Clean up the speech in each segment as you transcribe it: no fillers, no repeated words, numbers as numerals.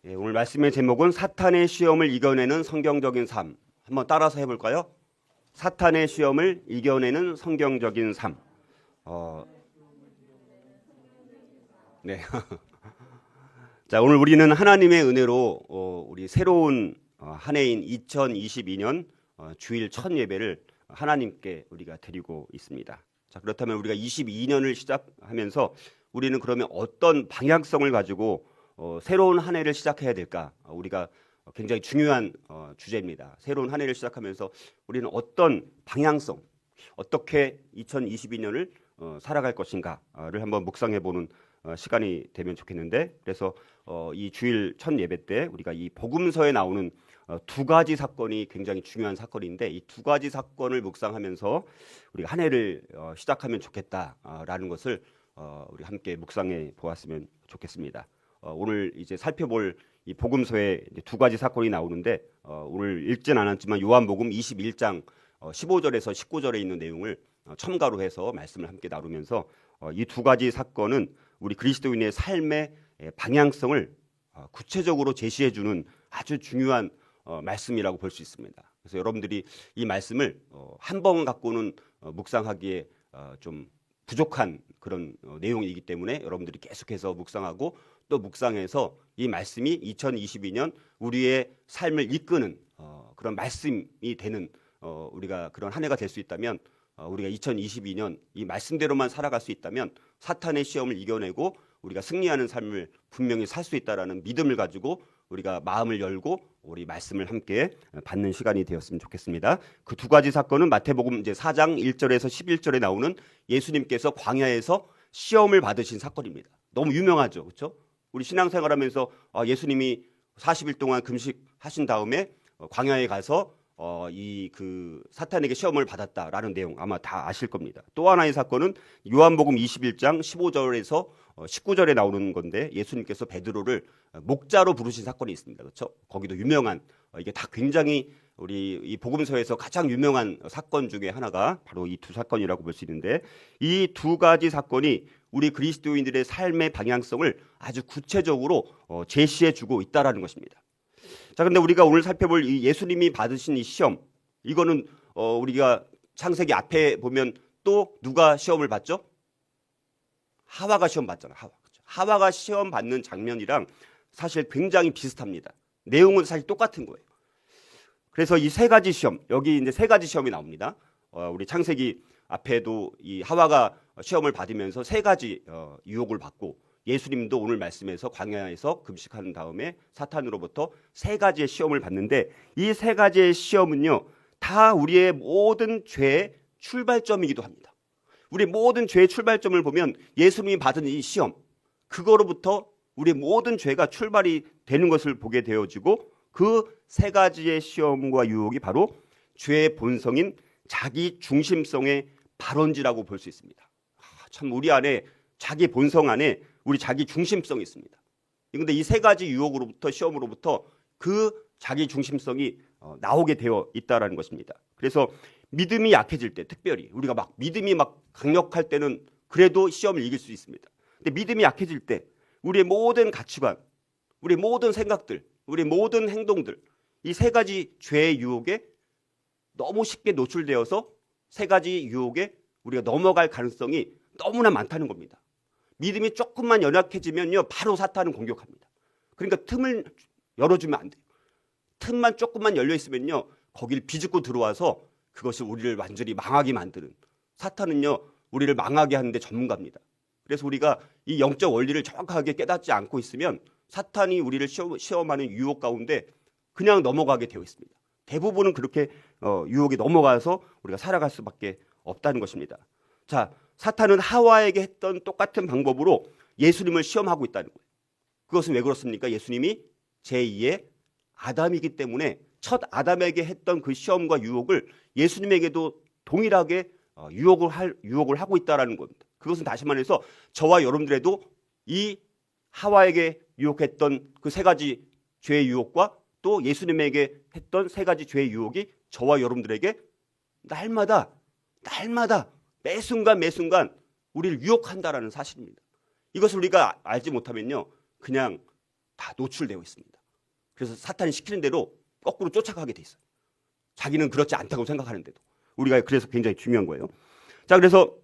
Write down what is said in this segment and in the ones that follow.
오늘 말씀의 제목은 사탄의 시험을 이겨내는 성경적인 삶. 한번 따라서 해볼까요? 사탄의 시험을 이겨내는 성경적인 삶. 네. 자, 오늘 우리는 하나님의 은혜로 우리 새로운 한 해인 2022년 주일 첫 예배를 하나님께 우리가 드리고 있습니다. 자, 그렇다면 우리가 22년을 시작하면서 우리는 그러면 어떤 방향성을 가지고 새로운 한 해를 시작해야 될까? 우리가 굉장히 중요한 주제입니다. 새로운 한 해를 시작하면서 우리는 어떤 방향성, 어떻게 2022년을 살아갈 것인가를 한번 묵상해보는 시간이 되면 좋겠는데, 그래서 이 주일 첫 예배 때 우리가 이 복음서에 나오는 두 가지 사건이 굉장히 중요한 사건인데, 이 두 가지 사건을 묵상하면서 우리가 한 해를 시작하면 좋겠다라는 것을 우리 함께 묵상해 보았으면 좋겠습니다. 오늘 이제 살펴볼 이 복음서에 이제 두 가지 사건이 나오는데, 오늘 읽진 않았지만 요한복음 21장 15절에서 19절에 있는 내용을 첨가로 해서 말씀을 함께 나누면서 이 두 가지 사건은 우리 그리스도인의 삶의 방향성을 구체적으로 제시해 주는 아주 중요한 말씀이라고 볼 수 있습니다. 그래서 여러분들이 이 말씀을 한 번 갖고는 묵상하기에 좀 부족한 그런 내용이기 때문에 여러분들이 계속해서 묵상하고 또 묵상해서 이 말씀이 2022년 우리의 삶을 이끄는 그런 말씀이 되는 우리가 그런 한 해가 될 수 있다면, 우리가 2022년 이 말씀대로만 살아갈 수 있다면 사탄의 시험을 이겨내고 우리가 승리하는 삶을 분명히 살 수 있다라는 믿음을 가지고 우리가 마음을 열고 우리 말씀을 함께 받는 시간이 되었으면 좋겠습니다. 그 두 가지 사건은 마태복음 이제 4장 1절에서 11절에 나오는 예수님께서 광야에서 시험을 받으신 사건입니다. 너무 유명하죠, 그렇죠? 우리 신앙생활하면서 예수님이 40일 동안 금식하신 다음에 광야에 가서 이 그 사탄에게 시험을 받았다라는 내용 아마 다 아실 겁니다. 또 하나의 사건은 요한복음 21장 15절에서 19절에 나오는 건데, 예수님께서 베드로를 목자로 부르신 사건이 있습니다. 그렇죠? 거기도 유명한, 이게 다 굉장히 우리 이 복음서에서 가장 유명한 사건 중에 하나가 바로 이 두 사건이라고 볼 수 있는데, 이 두 가지 사건이 우리 그리스도인들의 삶의 방향성을 아주 구체적으로 제시해 주고 있다라는 것입니다. 자, 근데 우리가 오늘 살펴볼 이 예수님이 받으신 이 시험, 이거는 우리가 창세기 앞에 보면 또 누가 시험을 받죠? 하와가 시험 받잖아요. 하와가 시험 받는 장면이랑 사실 굉장히 비슷합니다. 내용은 사실 똑같은 거예요. 그래서 이 세 가지 시험, 여기 이제 세 가지 시험이 나옵니다. 우리 창세기 앞에도 이 하와가 시험을 받으면서 세 가지 유혹을 받고, 예수님도 오늘 말씀에서 광야에서 금식하는 다음에 사탄으로부터 세 가지의 시험을 받는데, 이 세 가지의 시험은요 다 우리의 모든 죄의 출발점이기도 합니다. 우리 모든 죄의 출발점을 보면 예수님이 받은 이 시험, 그거로부터 우리 모든 죄가 출발이 되는 것을 보게 되어지고, 그 세 가지의 시험과 유혹이 바로 죄의 본성인 자기 중심성의 발원지라고 볼 수 있습니다. 참 우리 안에, 자기 본성 안에 우리 자기 중심성이 있습니다. 그런데 이 세 가지 유혹으로부터, 시험으로부터 그 자기 중심성이 나오게 되어 있다라는 것입니다. 그래서 믿음이 약해질 때, 특별히 우리가 막 믿음이 막 강력할 때는 그래도 시험을 이길 수 있습니다. 근데 믿음이 약해질 때 우리의 모든 가치관, 우리의 모든 생각들, 우리의 모든 행동들, 이 세 가지 죄의 유혹에 너무 쉽게 노출되어서 세 가지 유혹에 우리가 넘어갈 가능성이 너무나 많다는 겁니다. 믿음이 조금만 연약해지면요 바로 사탄은 공격합니다. 그러니까 틈을 열어주면 안 돼요. 틈만 조금만 열려 있으면요 거길 비집고 들어와서 그것이 우리를 완전히 망하게 만드는, 사탄은요 우리를 망하게 하는데 전문가입니다. 그래서 우리가 이 영적 원리를 정확하게 깨닫지 않고 있으면 사탄이 우리를 시험하는 유혹 가운데 그냥 넘어가게 되어 있습니다. 대부분은 그렇게 유혹에 넘어가서 우리가 살아갈 수밖에 없다는 것입니다. 자, 사탄은 하와에게 했던 똑같은 방법으로 예수님을 시험하고 있다는 거예요. 그것은 왜 그렇습니까? 예수님이 제2의 아담이기 때문에 첫 아담에게 했던 그 시험과 유혹을 예수님에게도 동일하게 유혹을 하고 있다는 겁니다. 그것은 다시 말해서 저와 여러분들에도 이 하와에게 유혹했던 그 세 가지 죄의 유혹과 또 예수님에게 했던 세 가지 죄의 유혹이 저와 여러분들에게 날마다 매 순간 우리를 유혹한다라는 사실입니다. 이것을 우리가 알지 못하면요 그냥 다 노출되어 있습니다. 그래서 사탄이 시키는 대로 거꾸로 쫓아가게 돼 있어요. 자기는 그렇지 않다고 생각하는데도. 우리가 그래서 굉장히 중요한 거예요. 자, 그래서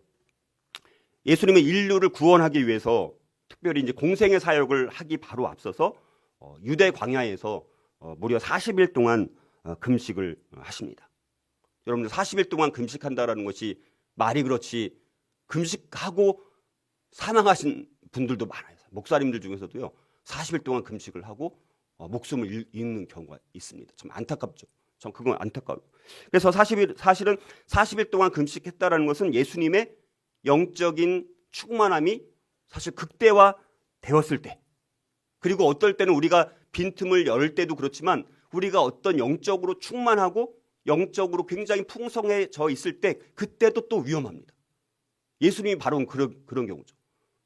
예수님은 인류를 구원하기 위해서 특별히 이제 공생의 사역을 하기 바로 앞서서 유대 광야에서 무려 40일 동안 금식을 하십니다. 여러분들 40일 동안 금식한다라는 것이 말이 그렇지 금식하고 사망하신 분들도 많아요. 목사님들 중에서도요 40일 동안 금식을 하고 목숨을 잃는 경우가 있습니다. 참 안타깝죠. 전 그건 안타까워요. 그래서 사실은 40일 동안 금식했다라는 것은 예수님의 영적인 충만함이 사실 극대화 되었을 때, 그리고 어떨 때는 우리가 빈틈을 열 때도 그렇지만 우리가 어떤 영적으로 충만하고 영적으로 굉장히 풍성해져 있을 때 그때도 또 위험합니다. 예수님이 바로 그런 경우죠.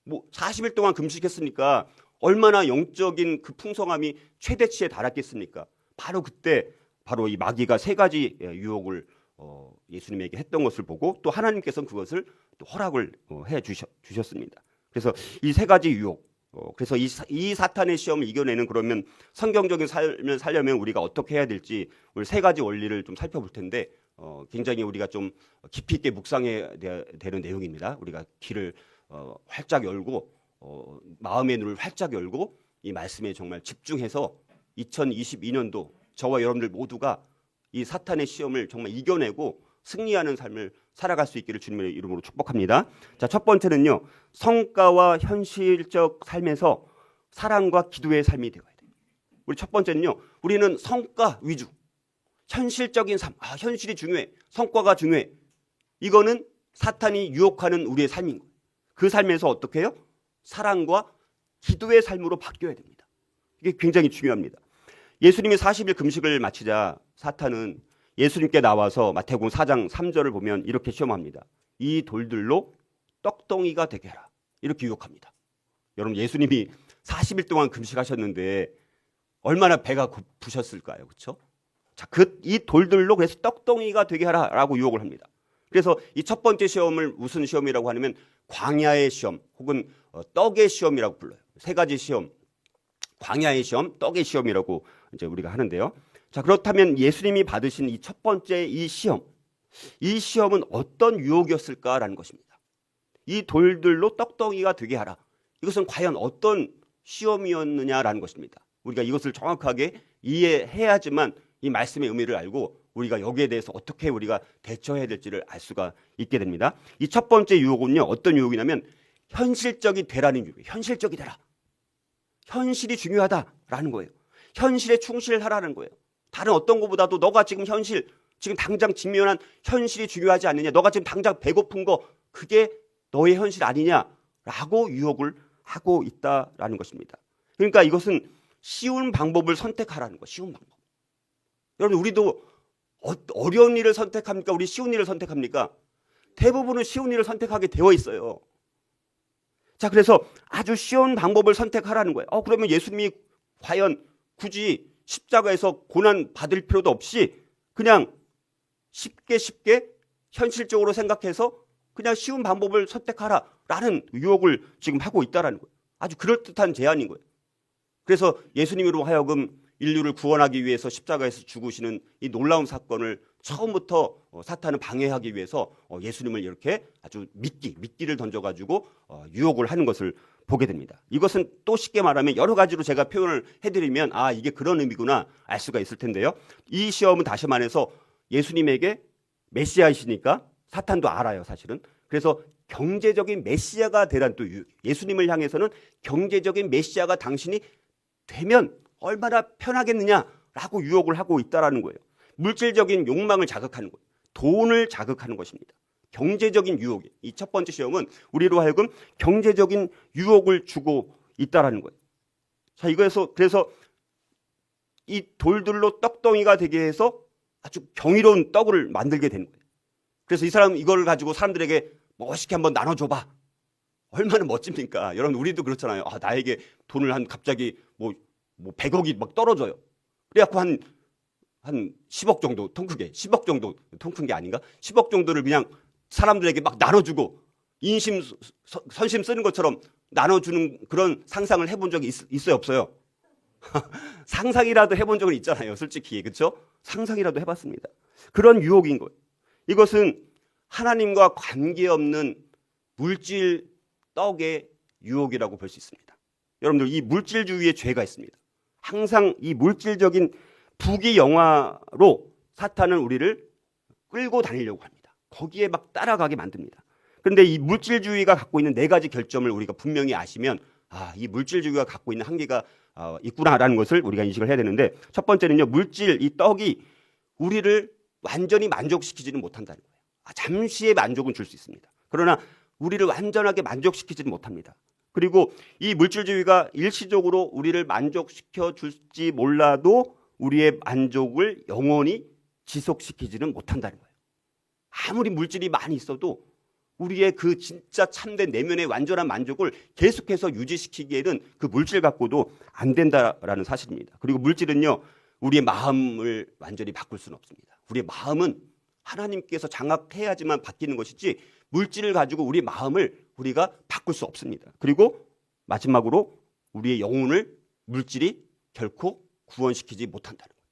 뭐 40일 동안 금식했으니까 얼마나 영적인 그 풍성함이 최대치에 달했겠습니까? 바로 그때 바로 이 마귀가 세 가지 유혹을 예수님에게 했던 것을 보고 또 하나님께서는 그것을 또 허락을 해 주셨습니다. 그래서 이 세 가지 유혹, 그래서 이 사탄의 시험을 이겨내는 그러면 성경적인 삶을 살려면 우리가 어떻게 해야 될지 오늘 세 가지 원리를 좀 살펴볼 텐데 굉장히 우리가 좀 깊이 있게 묵상해야 되는 내용입니다. 우리가 귀를 활짝 열고 마음의 눈을 활짝 열고 이 말씀에 정말 집중해서 2022년도 저와 여러분들 모두가 이 사탄의 시험을 정말 이겨내고 승리하는 삶을 살아갈 수 있기를 주님의 이름으로 축복합니다. 자, 첫 번째는요. 성과와 현실적 삶에서 사랑과 기도의 삶이 되어야 돼요. 우리 첫 번째는요. 우리는 성과 위주. 현실적인 삶. 현실이 중요해. 성과가 중요해. 이거는 사탄이 유혹하는 우리의 삶인 거예요. 그 삶에서 어떻게 해요? 사랑과 기도의 삶으로 바뀌어야 됩니다. 이게 굉장히 중요합니다. 예수님이 40일 금식을 마치자 사탄은 예수님께 나와서 마태복음 4장 3절을 보면 이렇게 시험합니다. 이 돌들로 떡덩이가 되게 하라. 이렇게 유혹합니다. 여러분 예수님이 40일 동안 금식하셨는데 얼마나 배가 고프셨을까요? 그렇죠? 자, 이 돌들로 그래서 떡덩이가 되게 하라라고 유혹을 합니다. 그래서 이 첫 번째 시험을 무슨 시험이라고 하냐면 광야의 시험 혹은 떡의 시험이라고 불러요. 세 가지 시험. 광야의 시험, 떡의 시험이라고 이제 우리가 하는데요. 자, 그렇다면 예수님이 받으신 이 첫 번째 이 시험은 어떤 유혹이었을까라는 것입니다. 이 돌들로 떡덩이가 되게 하라. 이것은 과연 어떤 시험이었느냐라는 것입니다. 우리가 이것을 정확하게 이해해야지만 이 말씀의 의미를 알고 우리가 여기에 대해서 어떻게 우리가 대처해야 될지를 알 수가 있게 됩니다. 이 첫 번째 유혹은요, 어떤 유혹이냐면 현실적이 되라는 유혹이에요. 현실적이 되라. 현실이 중요하다라는 거예요. 현실에 충실하라는 거예요. 다른 어떤 것보다도 너가 지금 지금 당장 직면한 현실이 중요하지 않느냐. 너가 지금 당장 배고픈 거 그게 너의 현실 아니냐라고 유혹을 하고 있다라는 것입니다. 그러니까 이것은 쉬운 방법을 선택하라는 거. 쉬운 방법. 여러분 우리도 어려운 일을 선택합니까? 우리 쉬운 일을 선택합니까? 대부분은 쉬운 일을 선택하게 되어 있어요. 자, 그래서 아주 쉬운 방법을 선택하라는 거예요. 그러면 예수님이 과연 굳이 십자가에서 고난 받을 필요도 없이 그냥 쉽게 현실적으로 생각해서 그냥 쉬운 방법을 선택하라라는 유혹을 지금 하고 있다라는 거예요. 아주 그럴듯한 제안인 거예요. 그래서 예수님으로 하여금 인류를 구원하기 위해서 십자가에서 죽으시는 이 놀라운 사건을 처음부터 사탄은 방해하기 위해서 예수님을 이렇게 아주 미끼를 던져가지고 유혹을 하는 것을 보게 됩니다. 이것은 또 쉽게 말하면 여러 가지로 제가 표현을 해드리면 이게 그런 의미구나 알 수가 있을 텐데요. 이 시험은 다시 말해서 예수님에게 메시아이시니까 사탄도 알아요, 사실은. 그래서 경제적인 메시아가 되란 또 예수님을 향해서는 경제적인 메시아가 당신이 되면 얼마나 편하겠느냐라고 유혹을 하고 있다라는 거예요. 물질적인 욕망을 자극하는 거예요. 돈을 자극하는 것입니다. 경제적인 유혹이. 이 첫 번째 시험은 우리로 하여금 경제적인 유혹을 주고 있다라는 거예요. 자, 그래서 이 돌들로 떡덩이가 되게 해서 아주 경이로운 떡을 만들게 되는 거예요. 그래서 이걸 가지고 사람들에게 멋있게 한번 나눠줘봐. 얼마나 멋집니까? 여러분 우리도 그렇잖아요. 나에게 돈을 갑자기 뭐 100억이 막 떨어져요. 그래갖고 한 10억 정도 통 크게 10억 정도 통 큰 게 아닌가? 10억 정도를 그냥 사람들에게 막 나눠주고 선심 쓰는 것처럼 나눠주는 그런 상상을 해본 적이 있어요, 없어요? 상상이라도 해본 적은 있잖아요. 솔직히. 그렇죠? 상상이라도 해봤습니다. 그런 유혹인 거예요. 이것은 하나님과 관계없는 물질 떡의 유혹이라고 볼 수 있습니다. 여러분들 이 물질주의의 죄가 있습니다. 항상 이 물질적인 부귀영화로 사탄은 우리를 끌고 다니려고 합니다. 거기에 막 따라가게 만듭니다. 그런데 이 물질주의가 갖고 있는 네 가지 결점을 우리가 분명히 아시면 이 물질주의가 갖고 있는 한계가 있구나라는 것을 우리가 인식을 해야 되는데, 첫 번째는요, 물질, 이 떡이 우리를 완전히 만족시키지는 못한다는 거예요. 잠시의 만족은 줄 수 있습니다. 그러나 우리를 완전하게 만족시키지는 못합니다. 그리고 이 물질주의가 일시적으로 우리를 만족시켜 줄지 몰라도 우리의 만족을 영원히 지속시키지는 못한다는 거예요. 아무리 물질이 많이 있어도 우리의 그 진짜 참된 내면의 완전한 만족을 계속해서 유지시키기에는 그 물질 갖고도 안 된다라는 사실입니다. 그리고 물질은요, 우리의 마음을 완전히 바꿀 수는 없습니다. 우리의 마음은 하나님께서 장악해야지만 바뀌는 것이지, 물질을 가지고 우리 마음을 우리가 바꿀 수 없습니다. 그리고 마지막으로 우리의 영혼을 물질이 결코 구원시키지 못한다는 거예요.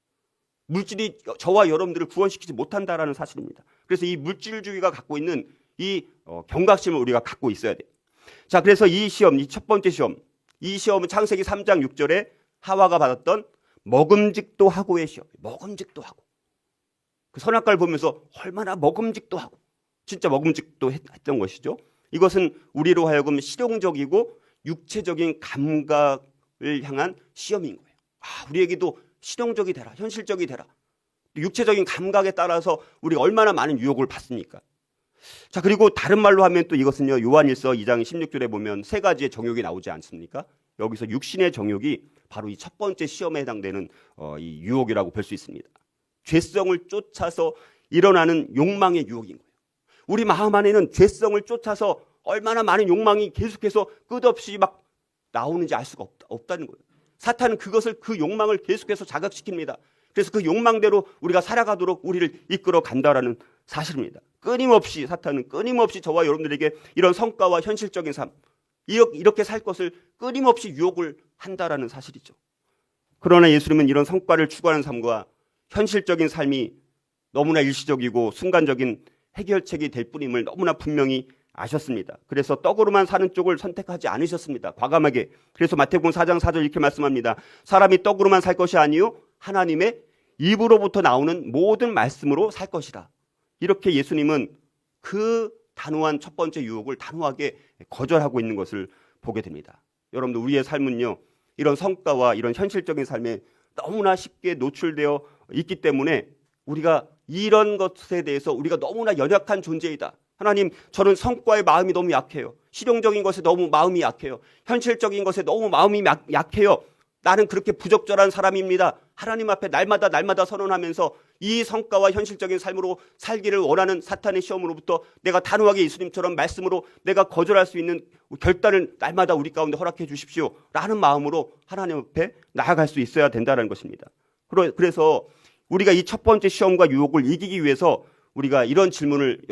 물질이 저와 여러분들을 구원시키지 못한다라는 사실입니다. 그래서 이 물질주의가 갖고 있는 이 경각심을 우리가 갖고 있어야 돼요. 자, 그래서 이 시험, 이 첫 번째 시험, 이 시험은 창세기 3장 6절에 하와가 받았던 먹음직도 하고의 시험. 먹음직도 하고. 그 선악과를 보면서 얼마나 먹음직도 하고, 진짜 먹음직도 했던 것이죠. 이것은 우리로 하여금 실용적이고 육체적인 감각을 향한 시험인 거예요. 우리에게도 실용적이 되라, 현실적이 되라. 육체적인 감각에 따라서 우리가 얼마나 많은 유혹을 받습니까? 자, 그리고 다른 말로 하면 또 이것은요, 요한일서 2장 16절에 보면 세 가지의 정욕이 나오지 않습니까? 여기서 육신의 정욕이 바로 이 첫 번째 시험에 해당되는 이 유혹이라고 볼 수 있습니다. 죄성을 쫓아서 일어나는 욕망의 유혹인 거예요. 우리 마음 안에는 죄성을 쫓아서 얼마나 많은 욕망이 계속해서 끝없이 막 나오는지 알 수가 없다는 거예요. 사탄은 그 욕망을 계속해서 자극시킵니다. 그래서 그 욕망대로 우리가 살아가도록 우리를 이끌어 간다라는 사실입니다. 사탄은 끊임없이 저와 여러분들에게 이런 성과와 현실적인 삶, 이렇게 살 것을 끊임없이 유혹을 한다라는 사실이죠. 그러나 예수님은 이런 성과를 추구하는 삶과 현실적인 삶이 너무나 일시적이고 순간적인 해결책이 될 뿐임을 너무나 분명히 아셨습니다. 그래서 떡으로만 사는 쪽을 선택하지 않으셨습니다. 과감하게. 그래서 마태복음 4장 4절 이렇게 말씀합니다. 사람이 떡으로만 살 것이 아니요 하나님의 입으로부터 나오는 모든 말씀으로 살 것이라. 이렇게 예수님은 그 단호한 첫 번째 유혹을 단호하게 거절하고 있는 것을 보게 됩니다. 여러분들, 우리의 삶은요, 이런 성과와 이런 현실적인 삶에 너무나 쉽게 노출되어 있기 때문에 우리가 이런 것에 대해서 우리가 너무나 연약한 존재이다. 하나님, 저는 성과에 마음이 너무 약해요. 실용적인 것에 너무 마음이 약해요. 현실적인 것에 너무 마음이 약해요. 나는 그렇게 부적절한 사람입니다. 하나님 앞에 날마다 선언하면서 이 성과와 현실적인 삶으로 살기를 원하는 사탄의 시험으로부터 내가 단호하게 예수님처럼 말씀으로 내가 거절할 수 있는 결단을 날마다 우리 가운데 허락해 주십시오 라는 마음으로 하나님 앞에 나아갈 수 있어야 된다는 것입니다. 그래서 우리가 이 첫 번째 시험과 유혹을 이기기 위해서 우리가 이런 질문을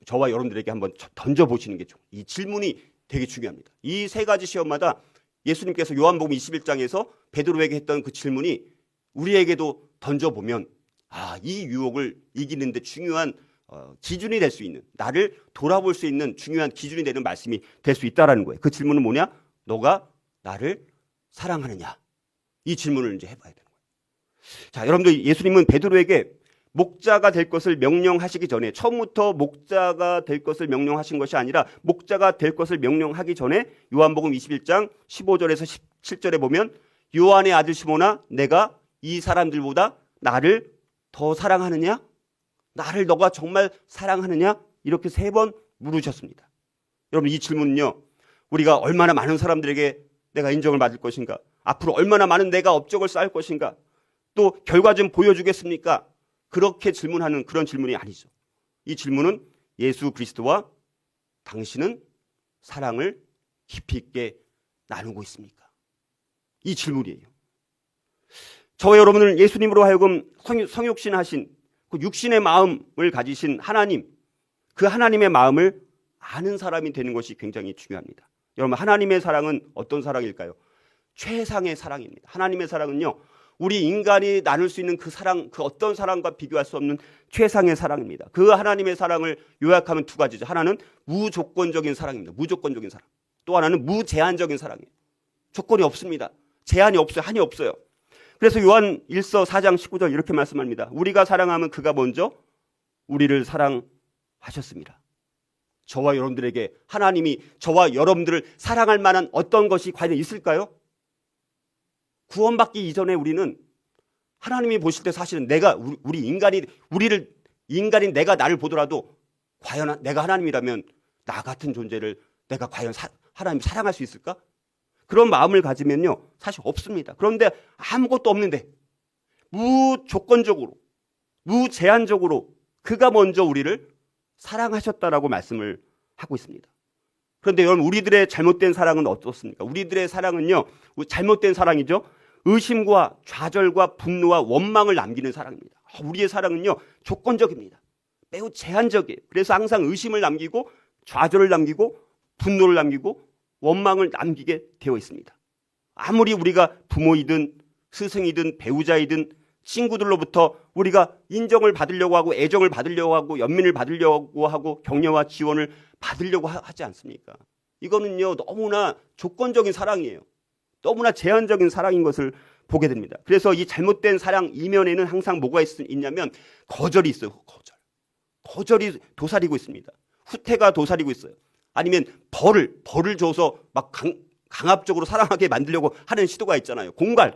저와 여러분들에게 한번 던져보시는 게 좋아요. 이 질문이 되게 중요합니다. 이 세 가지 시험마다 예수님께서 요한복음 21장에서 베드로에게 했던 그 질문이 우리에게도 던져보면 이 유혹을 이기는데 중요한 기준이 될 수 있는, 나를 돌아볼 수 있는 중요한 기준이 되는 말씀이 될 수 있다는 거예요. 그 질문은 뭐냐? 너가 나를 사랑하느냐? 이 질문을 이제 해봐야 되는 거예요. 자, 여러분들, 예수님은 베드로에게 목자가 될 것을 명령하시기 전에, 처음부터 목자가 될 것을 명령하신 것이 아니라 목자가 될 것을 명령하기 전에 요한복음 21장 15절에서 17절에 보면 요한의 아들 시몬아, 내가 이 사람들보다 나를 더 사랑하느냐? 나를 너가 정말 사랑하느냐? 이렇게 3번 물으셨습니다. 여러분, 이 질문은요, 우리가 얼마나 많은 사람들에게 내가 인정을 받을 것인가? 앞으로 얼마나 많은 내가 업적을 쌓을 것인가? 또 결과 좀 보여주겠습니까? 그렇게 질문하는 그런 질문이 아니죠. 이 질문은 예수 그리스도와 당신은 사랑을 깊이 있게 나누고 있습니까? 이 질문이에요. 저와 여러분을 예수님으로 하여금 성육신하신 그 육신의 마음을 가지신 하나님, 그 하나님의 마음을 아는 사람이 되는 것이 굉장히 중요합니다. 여러분, 하나님의 사랑은 어떤 사랑일까요? 최상의 사랑입니다. 하나님의 사랑은요, 우리 인간이 나눌 수 있는 그 사랑, 그 어떤 사랑과 비교할 수 없는 최상의 사랑입니다. 그 하나님의 사랑을 요약하면 두 가지죠. 하나는 무조건적인 사랑입니다. 무조건적인 사랑. 또 하나는 무제한적인 사랑이에요. 조건이 없습니다. 제한이 없어요. 한이 없어요. 그래서 요한 1서 4장 19절 이렇게 말씀합니다. 우리가 사랑하면 그가 먼저 우리를 사랑하셨습니다. 저와 여러분들에게 하나님이 저와 여러분들을 사랑할 만한 어떤 것이 과연 있을까요? 구원받기 이전에 우리는 하나님이 보실 때 사실은 우리 인간인 내가 나를 보더라도 과연 내가 하나님이라면 나 같은 존재를 내가 과연 하나님 사랑할 수 있을까? 그런 마음을 가지면요, 사실 없습니다. 그런데 아무것도 없는데 무조건적으로, 무제한적으로 그가 먼저 우리를 사랑하셨다라고 말씀을 하고 있습니다. 그런데 여러분, 우리들의 잘못된 사랑은 어떻습니까? 우리들의 사랑은요, 잘못된 사랑이죠. 의심과 좌절과 분노와 원망을 남기는 사랑입니다. 우리의 사랑은요, 조건적입니다. 매우 제한적이에요. 그래서 항상 의심을 남기고 좌절을 남기고 분노를 남기고 원망을 남기게 되어 있습니다. 아무리 우리가 부모이든 스승이든 배우자이든 친구들로부터 우리가 인정을 받으려고 하고 애정을 받으려고 하고 연민을 받으려고 하고 격려와 지원을 받으려고 하지 않습니까? 이거는요, 너무나 조건적인 사랑이에요. 너무나 제한적인 사랑인 것을 보게 됩니다. 그래서 이 잘못된 사랑 이면에는 항상 뭐가 있냐면 거절이 있어요. 거절이 도사리고 있습니다. 후퇴가 도사리고 있어요. 아니면 벌을 줘서 막 강압적으로 사랑하게 만들려고 하는 시도가 있잖아요. 공갈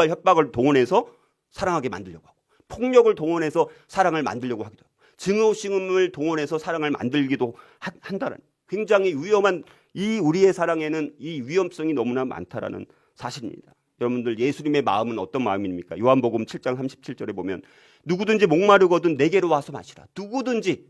협박을 동원해서 사랑하게 만들려고 하고, 폭력을 동원해서 사랑을 만들려고 하기도 하고, 증오심을 동원해서 사랑을 만들기도 한다는 굉장히 위험한 우리의 사랑에는 이 위험성이 너무나 많다라는 사실입니다. 여러분들, 예수님의 마음은 어떤 마음입니까? 요한복음 7장 37절에 보면 누구든지 목마르거든 내게로 와서 마시라. 누구든지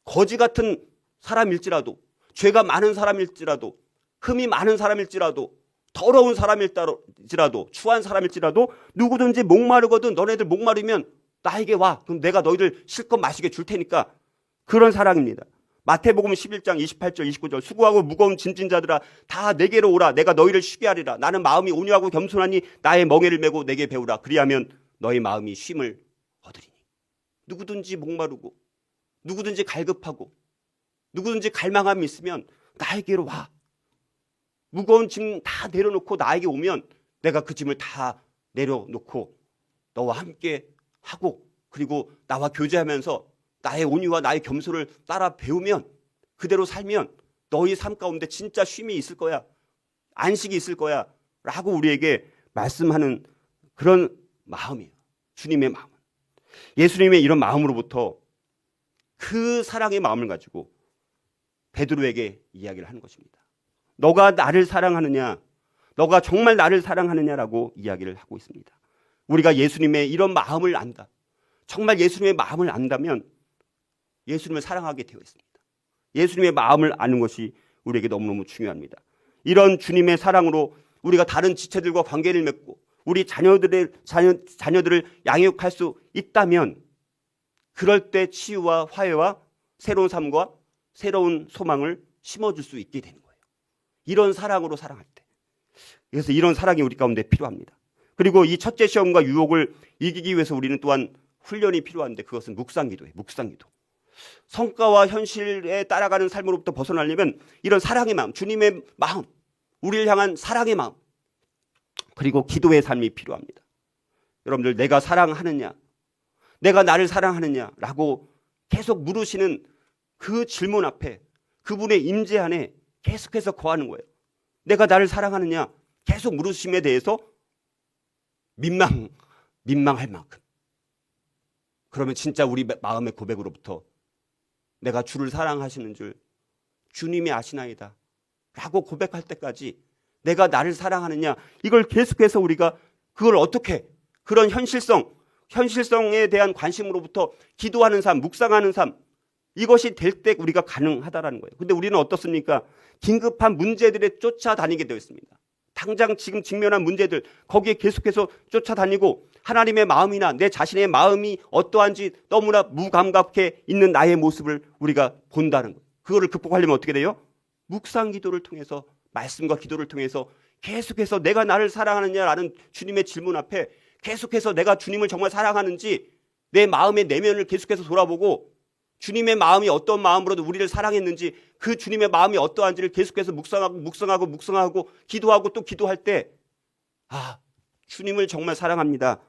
거지 같은 사람일지라도, 죄가 많은 사람일지라도, 흠이 많은 사람일지라도, 더러운 사람일지라도, 추한 사람일지라도 누구든지 목마르거든 너네들 목마르면 나에게 와. 그럼 내가 너희를 실컷 마시게 줄 테니까. 그런 사랑입니다. 마태복음 11장 28절 29절 수고하고 무거운 짐진 자들아 다 내게로 오라. 내가 너희를 쉬게 하리라. 나는 마음이 온유하고 겸손하니 나의 멍에를 메고 내게 배우라. 그리하면 너희 마음이 쉼을 얻으리니. 누구든지 목마르고 누구든지 갈급하고 누구든지 갈망함이 있으면 나에게로 와. 무거운 짐 다 내려놓고 나에게 오면 내가 그 짐을 다 내려놓고 너와 함께 하고, 그리고 나와 교제하면서 나의 온유와 나의 겸손을 따라 배우면, 그대로 살면 너희 삶 가운데 진짜 쉼이 있을 거야. 안식이 있을 거야. 라고 우리에게 말씀하는 그런 마음이에요. 주님의 마음. 예수님의 이런 마음으로부터 그 사랑의 마음을 가지고 베드로에게 이야기를 하는 것입니다. 너가 나를 사랑하느냐? 너가 정말 나를 사랑하느냐라고 이야기를 하고 있습니다. 우리가 예수님의 이런 마음을 안다. 정말 예수님의 마음을 안다면 예수님을 사랑하게 되어 있습니다. 예수님의 마음을 아는 것이 우리에게 너무너무 중요합니다. 이런 주님의 사랑으로 우리가 다른 지체들과 관계를 맺고 우리 자녀들을 양육할 수 있다면, 그럴 때 치유와 화해와 새로운 삶과 새로운 소망을 심어줄 수 있게 되는 거예요. 이런 사랑으로 사랑할 때. 그래서 이런 사랑이 우리 가운데 필요합니다. 그리고 이 첫째 시험과 유혹을 이기기 위해서 우리는 또한 훈련이 필요한데, 그것은 묵상기도예요. 묵상기도. 성과와 현실에 따라가는 삶으로부터 벗어나려면 이런 사랑의 마음, 주님의 마음, 우리를 향한 사랑의 마음, 그리고 기도의 삶이 필요합니다. 여러분들, 내가 사랑하느냐, 내가 나를 사랑하느냐라고 계속 물으시는 그 질문 앞에, 그분의 임재 안에 계속해서 거하는 거예요. 내가 나를 사랑하느냐 계속 물으심에 대해서 민망할 만큼, 그러면 진짜 우리 마음의 고백으로부터 내가 주를 사랑하시는 줄 주님이 아시나이다 라고 고백할 때까지 내가 나를 사랑하느냐, 이걸 계속해서 우리가 그걸 어떻게, 그런 현실성에 대한 관심으로부터 기도하는 삶, 묵상하는 삶, 이것이 될 때 우리가 가능하다라는 거예요. 근데 우리는 어떻습니까? 긴급한 문제들에 쫓아다니게 되어 있습니다. 당장 지금 직면한 문제들, 거기에 계속해서 쫓아다니고 하나님의 마음이나 내 자신의 마음이 어떠한지 너무나 무감각해 있는 나의 모습을 우리가 본다는 거예요. 그거를 극복하려면 어떻게 돼요? 묵상 기도를 통해서, 말씀과 기도를 통해서 계속해서 내가 나를 사랑하느냐라는 주님의 질문 앞에 계속해서 내가 주님을 정말 사랑하는지 내 마음의 내면을 계속해서 돌아보고 주님의 마음이 어떤 마음으로도 우리를 사랑했는지 그 주님의 마음이 어떠한지를 계속해서 묵상하고 기도하고 또 기도할 때 주님을 정말 사랑합니다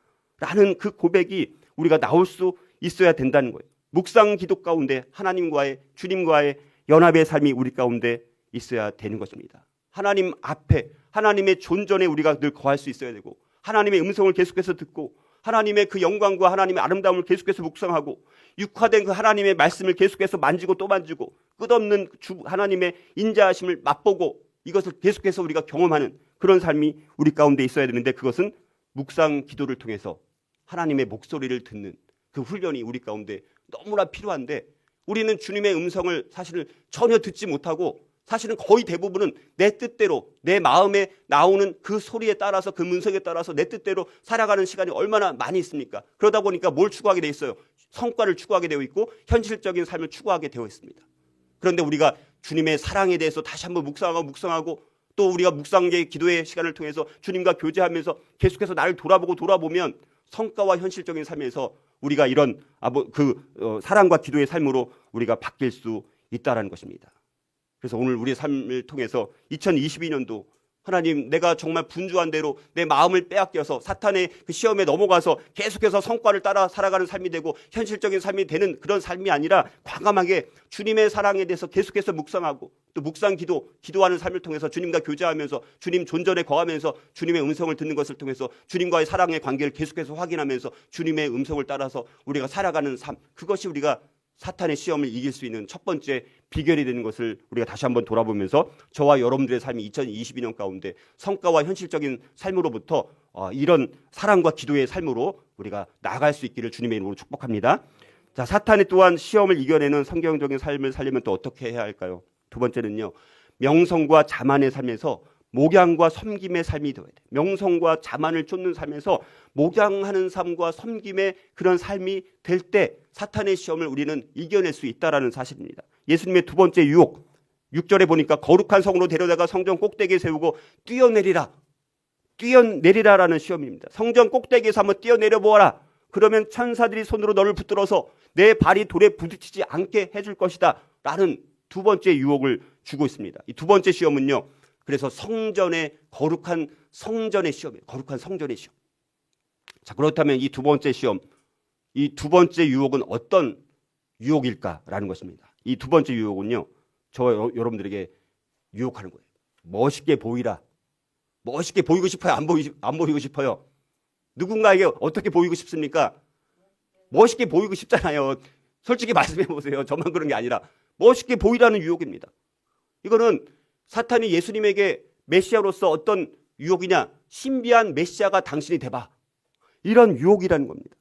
라는 그 고백이 우리가 나올 수 있어야 된다는 거예요. 묵상 기도 가운데 하나님과의 주님과의 연합의 삶이 우리 가운데 있어야 되는 것입니다. 하나님 앞에 하나님의 존전에 우리가 늘 거할 수 있어야 되고 하나님의 음성을 계속해서 듣고 하나님의 그 영광과 하나님의 아름다움을 계속해서 묵상하고 육화된 그 하나님의 말씀을 계속해서 만지고 또 만지고 끝없는 하나님의 인자하심을 맛보고 이것을 계속해서 우리가 경험하는 그런 삶이 우리 가운데 있어야 되는데 그것은 묵상 기도를 통해서 하나님의 목소리를 듣는 그 훈련이 우리 가운데 너무나 필요한데 우리는 주님의 음성을 사실은 전혀 듣지 못하고 사실은 거의 대부분은 내 뜻대로 내 마음에 나오는 그 소리에 따라서 그 문성에 따라서 내 뜻대로 살아가는 시간이 얼마나 많이 있습니까? 그러다 보니까 뭘 추구하게 돼 있어요? 성과를 추구하게 되어 있고 현실적인 삶을 추구하게 되어 있습니다. 그런데 우리가 주님의 사랑에 대해서 다시 한번 묵상하고 또 우리가 묵상의 기도의 시간을 통해서 주님과 교제하면서 계속해서 나를 돌아보면 성과와 현실적인 삶에서 우리가 이런 사랑과 기도의 삶으로 우리가 바뀔 수 있다는 것입니다. 그래서 오늘 우리의 삶을 통해서 2022년도 하나님 내가 정말 분주한 대로 내 마음을 빼앗겨서 사탄의 그 시험에 넘어가서 계속해서 성과를 따라 살아가는 삶이 되고 현실적인 삶이 되는 그런 삶이 아니라 과감하게 주님의 사랑에 대해서 계속해서 묵상하고 또 묵상 기도하는 삶을 통해서 주님과 교제하면서 주님 존전에 거하면서 주님의 음성을 듣는 것을 통해서 주님과의 사랑의 관계를 계속해서 확인하면서 주님의 음성을 따라서 우리가 살아가는 삶, 그것이 우리가 사탄의 시험을 이길 수 있는 첫 번째 비결이 되는 것을 우리가 다시 한번 돌아보면서 저와 여러분들의 삶이 2022년 가운데 성과와 현실적인 삶으로부터 이런 사랑과 기도의 삶으로 우리가 나아갈 수 있기를 주님의 이름으로 축복합니다. 자, 사탄이 또한 시험을 이겨내는 성경적인 삶을 살려면 또 어떻게 해야 할까요? 두 번째는요, 명성과 자만의 삶에서 목양과 섬김의 삶이 되어야 돼요. 명성과 자만을 쫓는 삶에서 목양하는 삶과 섬김의 그런 삶이 될 때 사탄의 시험을 우리는 이겨낼 수 있다는 사실입니다. 예수님의 두 번째 유혹 6절에 보니까 거룩한 성으로 데려다가 성전 꼭대기에 세우고 뛰어내리라라는 시험입니다. 성전 꼭대기에서 한번 뛰어내려 보아라. 그러면 천사들이 손으로 너를 붙들어서 내 발이 돌에 부딪히지 않게 해줄 것이다 라는 두 번째 유혹을 주고 있습니다. 이 두 번째 시험은요, 그래서 거룩한 성전의 시험이에요. 거룩한 성전의 시험. 자, 그렇다면 이 두 번째 시험, 이 두 번째 유혹은 어떤 유혹일까라는 것입니다. 이 두 번째 유혹은요, 저와 여러분들에게 유혹하는 거예요. 멋있게 보이라. 멋있게 보이고 싶어요? 안 보이고 싶어요? 누군가에게 어떻게 보이고 싶습니까? 멋있게 보이고 싶잖아요. 솔직히 말씀해 보세요. 저만 그런 게 아니라 멋있게 보이라는 유혹입니다. 이거는 사탄이 예수님에게 메시아로서 어떤 유혹이냐? 신비한 메시아가 당신이 돼봐. 이런 유혹이라는 겁니다.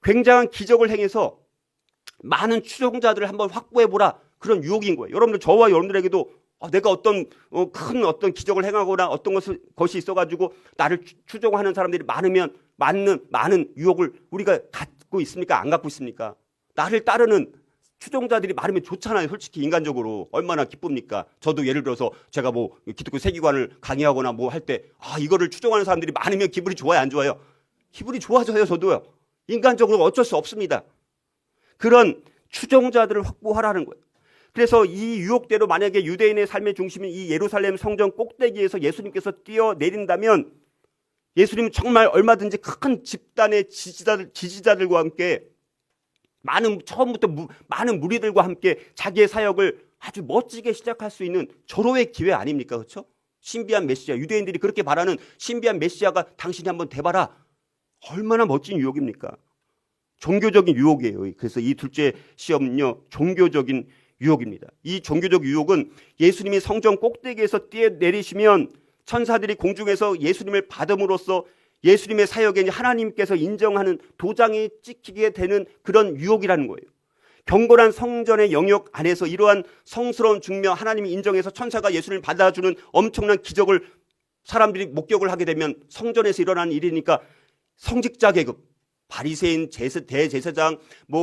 굉장한 기적을 행해서 많은 추종자들을 한번 확보해보라. 그런 유혹인 거예요. 여러분들, 저와 여러분들에게도 내가 어떤 큰 어떤 기적을 행하거나 어떤 것이 있어가지고 나를 추종하는 사람들이 많으면 많은 유혹을 우리가 갖고 있습니까? 안 갖고 있습니까? 나를 따르는 추종자들이 많으면 좋잖아요. 솔직히 인간적으로 얼마나 기쁩니까? 저도 예를 들어서 제가 기독교 세계관을 강의하거나 할 때 이거를 추종하는 사람들이 많으면 기분이 좋아요, 안 좋아요? 기분이 좋아져요. 저도요. 인간적으로 어쩔 수 없습니다. 그런 추종자들을 확보하라는 거예요. 그래서 이 유혹대로 만약에 유대인의 삶의 중심인 이 예루살렘 성전 꼭대기에서 예수님께서 뛰어내린다면 예수님은 정말 얼마든지 큰 집단의 지지자들과 함께 처음부터 많은 무리들과 함께 자기의 사역을 아주 멋지게 시작할 수 있는 절호의 기회 아닙니까? 그렇죠? 신비한 메시아, 유대인들이 그렇게 바라는 신비한 메시아가 당신이 한번 돼봐라. 얼마나 멋진 유혹입니까? 종교적인 유혹이에요. 그래서 이 둘째 시험은요, 종교적인 유혹입니다. 이 종교적 유혹은 예수님이 성전 꼭대기에서 뛰어내리시면 천사들이 공중에서 예수님을 받음으로써 예수님의 사역에 하나님께서 인정하는 도장이 찍히게 되는 그런 유혹이라는 거예요. 경건한 성전의 영역 안에서 이러한 성스러운 증명, 하나님이 인정해서 천사가 예수님을 받아주는 엄청난 기적을 사람들이 목격을 하게 되면 성전에서 일어나는 일이니까 성직자 계급, 바리새인, 대제사장,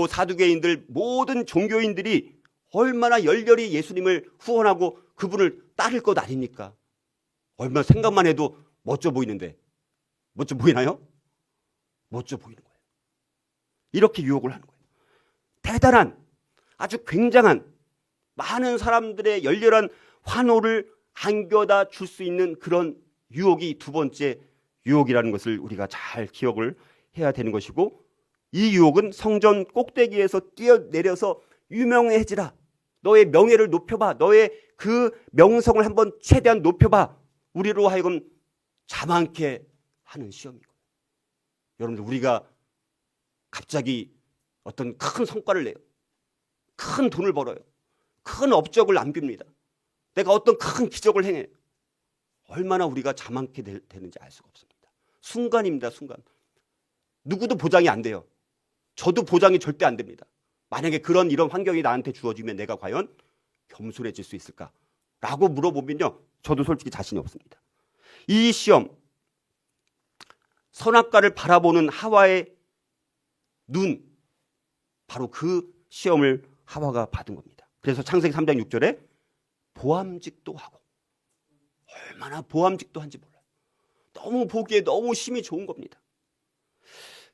사두개인들, 모든 종교인들이 얼마나 열렬히 예수님을 후원하고 그분을 따를 것 아닙니까? 얼마나 생각만 해도 멋져 보이는데 멋져 보이나요? 멋져 보이는 거예요. 이렇게 유혹을 하는 거예요. 대단한, 아주 굉장한 많은 사람들의 열렬한 환호를 안겨다 줄 수 있는 그런 유혹이 두 번째 유혹이라는 것을 우리가 잘 기억을 해야 되는 것이고, 이 유혹은 성전 꼭대기에서 뛰어내려서 유명해지라, 너의 명예를 높여봐, 너의 그 명성을 한번 최대한 높여봐, 우리로 하여금 자만케 하는 시험이고, 여러분들 우리가 갑자기 어떤 큰 성과를 내요, 큰 돈을 벌어요, 큰 업적을 남깁니다, 내가 어떤 큰 기적을 행해, 얼마나 우리가 자만케 되는지 알 수가 없습니다. 순간입니다. 순간. 누구도 보장이 안 돼요. 저도 보장이 절대 안 됩니다. 만약에 이런 환경이 나한테 주어지면 내가 과연 겸손해질 수 있을까? 라고 물어보면요, 저도 솔직히 자신이 없습니다. 이 시험, 선악과를 바라보는 하와의 눈, 바로 그 시험을 하와가 받은 겁니다. 그래서 창세기 3장 6절에 보암직도 하고, 얼마나 보암직도 한지 몰라요. 너무 보기에 너무 심이 좋은 겁니다.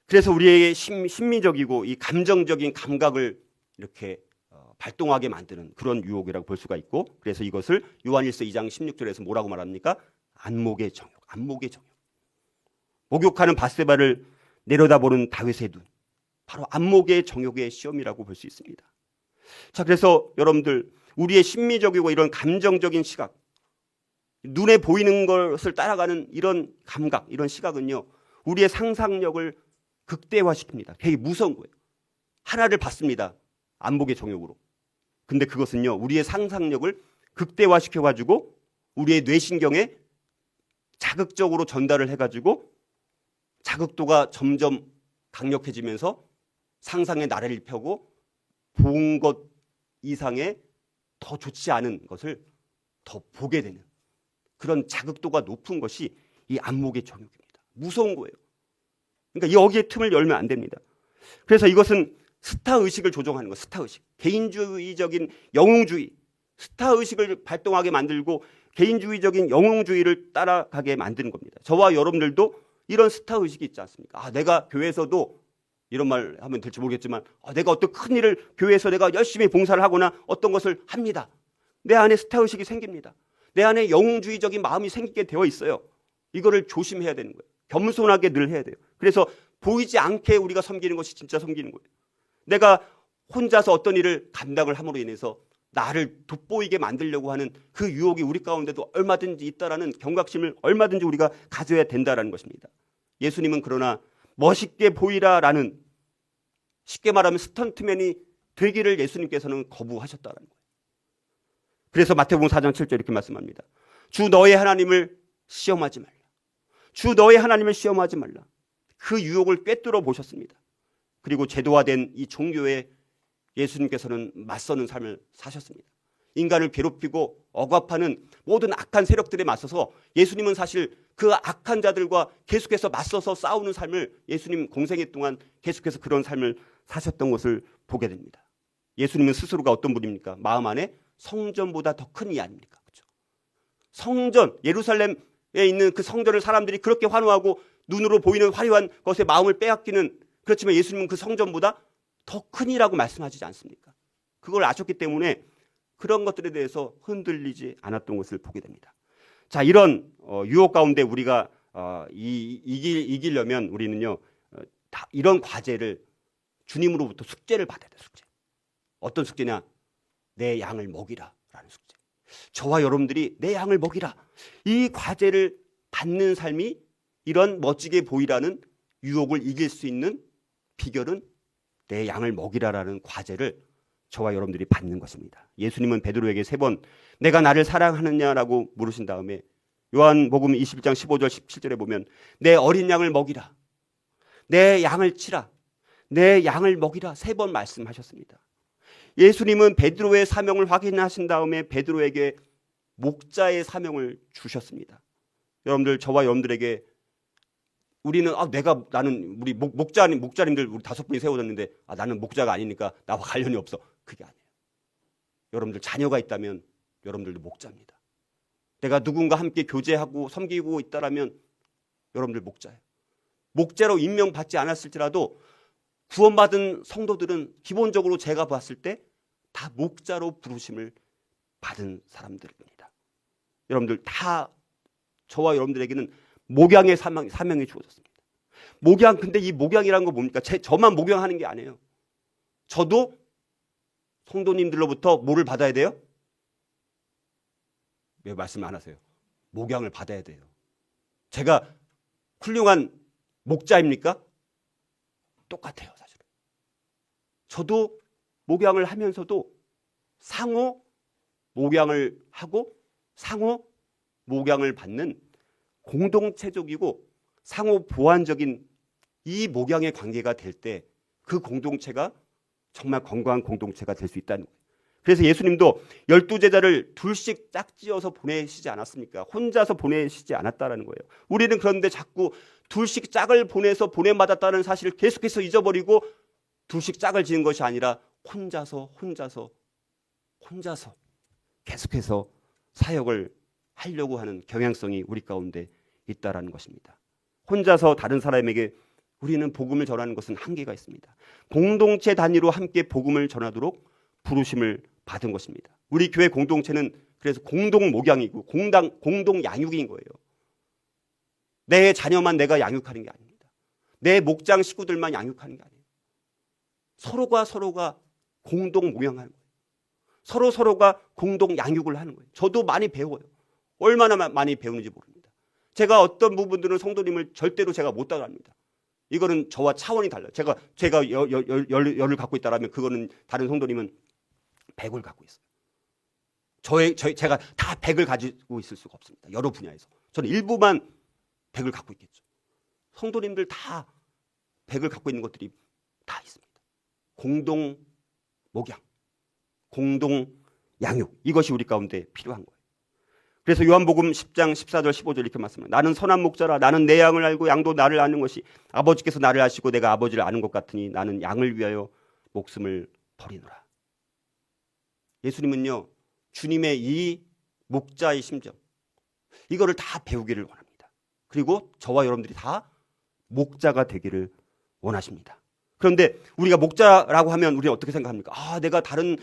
그래서 우리에게 심미적이고 이 감정적인 감각을 이렇게 발동하게 만드는 그런 유혹이라고 볼 수가 있고, 그래서 이것을 요한일서 2장 16절에서 뭐라고 말합니까? 안목의 정욕, 안목의 정욕. 목욕하는 밧세바를 내려다보는 다윗의 눈, 바로 안목의 정욕의 시험이라고 볼 수 있습니다. 자, 그래서 여러분들 우리의 심미적이고 이런 감정적인 시각, 눈에 보이는 것을 따라가는 이런 감각, 이런 시각은요, 우리의 상상력을 극대화시킵니다. 되게 무서운 거예요. 하나를 봤습니다, 안목의 정욕으로. 근데 그것은요, 우리의 상상력을 극대화시켜가지고 우리의 뇌신경에 자극적으로 전달을 해가지고 자극도가 점점 강력해지면서 상상의 나래를 펴고 본 것 이상의 더 좋지 않은 것을 더 보게 되는 그런 자극도가 높은 것이 이 안목의 정욕입니다. 무서운 거예요. 그러니까 여기에 틈을 열면 안 됩니다. 그래서 이것은 스타의식을 조종하는 거, 스타의식. 개인주의적인 영웅주의, 스타의식을 발동하게 만들고 개인주의적인 영웅주의를 따라가게 만드는 겁니다. 저와 여러분들도 이런 스타의식이 있지 않습니까? 내가 교회에서도, 이런 말 하면 될지 모르겠지만, 내가 어떤 큰 일을 교회에서 내가 열심히 봉사를 하거나 어떤 것을 합니다. 내 안에 스타의식이 생깁니다. 내 안에 영웅주의적인 마음이 생기게 되어 있어요. 이거를 조심해야 되는 거예요. 겸손하게 늘 해야 돼요. 그래서 보이지 않게 우리가 섬기는 것이 진짜 섬기는 거예요. 내가 혼자서 어떤 일을 감당을 함으로 인해서 나를 돋보이게 만들려고 하는 그 유혹이 우리 가운데도 얼마든지 있다라는 경각심을 얼마든지 우리가 가져야 된다라는 것입니다. 예수님은 그러나 멋있게 보이라라는, 쉽게 말하면 스턴트맨이 되기를 예수님께서는 거부하셨다는 거예요. 그래서 마태복음 4장 7절 이렇게 말씀합니다. 주 너의 하나님을 시험하지 말라. 주 너의 하나님을 시험하지 말라. 그 유혹을 꿰뚫어 보셨습니다. 그리고 제도화된 이 종교에 예수님께서는 맞서는 삶을 사셨습니다. 인간을 괴롭히고 억압하는 모든 악한 세력들에 맞서서 예수님은 사실 그 악한 자들과 계속해서 맞서서 싸우는 삶을 예수님 공생애 동안 계속해서 그런 삶을 사셨던 것을 보게 됩니다. 예수님은 스스로가 어떤 분입니까? 마음 안에 성전보다 더 큰 이 아닙니까? 그렇죠? 성전, 예루살렘에 있는 그 성전을 사람들이 그렇게 환호하고 눈으로 보이는 화려한 것에 마음을 빼앗기는, 그렇지만 예수님은 그 성전보다 더 큰 이라고 말씀하시지 않습니까? 그걸 아셨기 때문에 그런 것들에 대해서 흔들리지 않았던 것을 보게 됩니다. 자, 이런 유혹 가운데 우리가 이기려면 우리는요, 다 이런 과제를 주님으로부터 숙제를 받아야 돼요. 숙제. 어떤 숙제냐? 내 양을 먹이라 라는 숙제. 저와 여러분들이 내 양을 먹이라, 이 과제를 받는 삶이 이런 멋지게 보이라는 유혹을 이길 수 있는 비결은 내 양을 먹이라라는 과제를 저와 여러분들이 받는 것입니다. 예수님은 베드로에게 3번 내가 나를 사랑하느냐라고 물으신 다음에 요한복음 21장 15절 17절에 보면 내 어린 양을 먹이라, 내 양을 치라, 내 양을 먹이라 3번 말씀하셨습니다. 예수님은 베드로의 사명을 확인하신 다음에 베드로에게 목자의 사명을 주셨습니다. 여러분들, 저와 여러분들에게 우리는 나는 우리 목자님들 우리 5분이 세워졌는데 나는 목자가 아니니까 나와 관련이 없어. 그게 아니에요. 여러분들 자녀가 있다면 여러분들도 목자입니다. 내가 누군가 함께 교제하고 섬기고 있다라면 여러분들 목자예요. 목자로 임명받지 않았을지라도 구원받은 성도들은 기본적으로 제가 봤을 때 다 목자로 부르심을 받은 사람들입니다. 여러분들 다 저와 여러분들에게는 목양의 사명이 주어졌습니다. 목양, 근데 이 목양이라는 거 뭡니까? 저만 목양하는 게 아니에요. 저도 성도님들로부터 뭐를 받아야 돼요? 왜 말씀 안 하세요? 목양을 받아야 돼요. 제가 훌륭한 목자입니까? 똑같아요, 사실은. 저도 목양을 하면서도 상호 목양을 하고 상호 목양을 받는 공동체적이고 상호 보완적인 이 목양의 관계가 될 때 그 공동체가 정말 건강한 공동체가 될 수 있다는 거예요. 그래서 예수님도 12제자를 둘씩 짝지어서 보내시지 않았습니까? 혼자서 보내시지 않았다라는 거예요. 우리는 그런데 자꾸 둘씩 짝을 보내서 보내받았다는 사실을 계속해서 잊어버리고 둘씩 짝을 지은 것이 아니라 혼자서 계속해서 사역을 하려고 하는 경향성이 우리 가운데 있다라는 것입니다. 혼자서 다른 사람에게 우리는 복음을 전하는 것은 한계가 있습니다. 공동체 단위로 함께 복음을 전하도록 부르심을 받은 것입니다. 우리 교회 공동체는 그래서 공동 목양이고 공동 양육인 거예요. 내 자녀만 내가 양육하는 게 아닙니다. 내 목장 식구들만 양육하는 게 아니에요. 서로가 공동 목양하는 거예요. 서로가 공동 양육을 하는 거예요. 저도 많이 배워요. 얼마나 많이 배우는지 모릅니다. 제가 어떤 부분들은 성도님을 절대로 제가 못 따라합니다. 이거는 저와 차원이 달라요. 제가 열을 갖고 있다라면 그거는 다른 성도님은 100을 갖고 있어요. 제가 다 100을 가지고 있을 수가 없습니다. 여러 분야에서. 저는 일부만 100을 갖고 있겠죠. 성도님들 다 100을 갖고 있는 것들이 다 있습니다. 공동 목양, 공동 양육, 이것이 우리 가운데 필요한 거예요. 그래서 요한복음 10장 14절 15절 이렇게 말씀합니다. 나는 선한 목자라. 나는 내 양을 알고 양도 나를 아는 것이 아버지께서 나를 아시고 내가 아버지를 아는 것 같으니 나는 양을 위하여 목숨을 버리노라. 예수님은요, 주님의 이 목자의 심정, 이거를 다 배우기를 원합니다. 그리고 저와 여러분들이 다 목자가 되기를 원하십니다. 그런데 우리가 목자라고 하면 우리는 어떻게 생각합니까? 내가 다른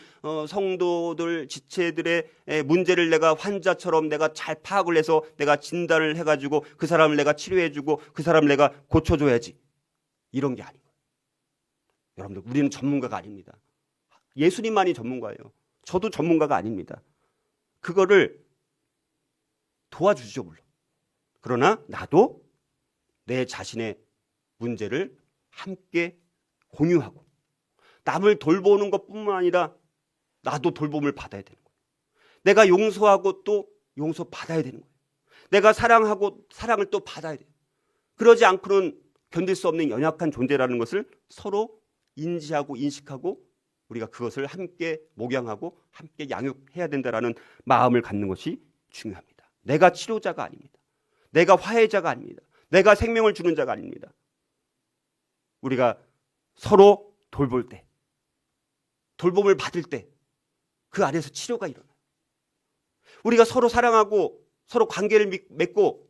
성도들, 지체들의 문제를 내가 환자처럼 내가 잘 파악을 해서 내가 진단을 해가지고 그 사람을 내가 치료해주고 그 사람을 내가 고쳐줘야지. 이런 게 아니에요. 여러분들, 우리는 전문가가 아닙니다. 예수님만이 전문가예요. 저도 전문가가 아닙니다. 그거를 도와주죠, 물론. 그러나 나도 내 자신의 문제를 함께 공유하고 남을 돌보는 것뿐만 아니라 나도 돌봄을 받아야 되는 거예요. 내가 용서하고 또 용서받아야 되는 거예요. 내가 사랑하고 사랑을 또 받아야 돼요. 그러지 않고는 견딜 수 없는 연약한 존재라는 것을 서로 인지하고 인식하고 우리가 그것을 함께 목양하고 함께 양육해야 된다라는 마음을 갖는 것이 중요합니다. 내가 치료자가 아닙니다. 내가 화해자가 아닙니다. 내가 생명을 주는 자가 아닙니다. 우리가 서로 돌볼 때, 돌봄을 받을 때 그 안에서 치료가 일어나요. 우리가 서로 사랑하고 서로 관계를 맺고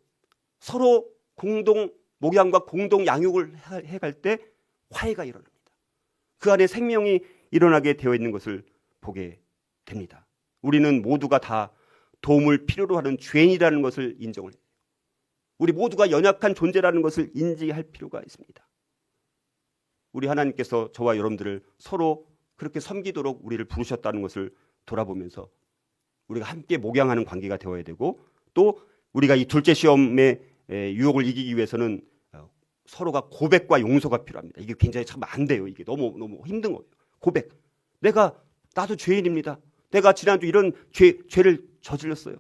서로 공동 목양과 공동 양육을 해갈 때 화해가 일어납니다. 그 안에 생명이 일어나게 되어 있는 것을 보게 됩니다. 우리는 모두가 다 도움을 필요로 하는 죄인이라는 것을 인정을 해요. 우리 모두가 연약한 존재라는 것을 인지할 필요가 있습니다. 우리 하나님께서 저와 여러분들을 서로 그렇게 섬기도록 우리를 부르셨다는 것을 돌아보면서 우리가 함께 목양하는 관계가 되어야 되고 또 우리가 이 둘째 시험의 유혹을 이기기 위해서는 서로가 고백과 용서가 필요합니다. 이게 굉장히 참 안 돼요. 이게 너무 힘든 거예요. 고백. 나도 죄인입니다. 내가 지난주 이런 죄를 저질렀어요.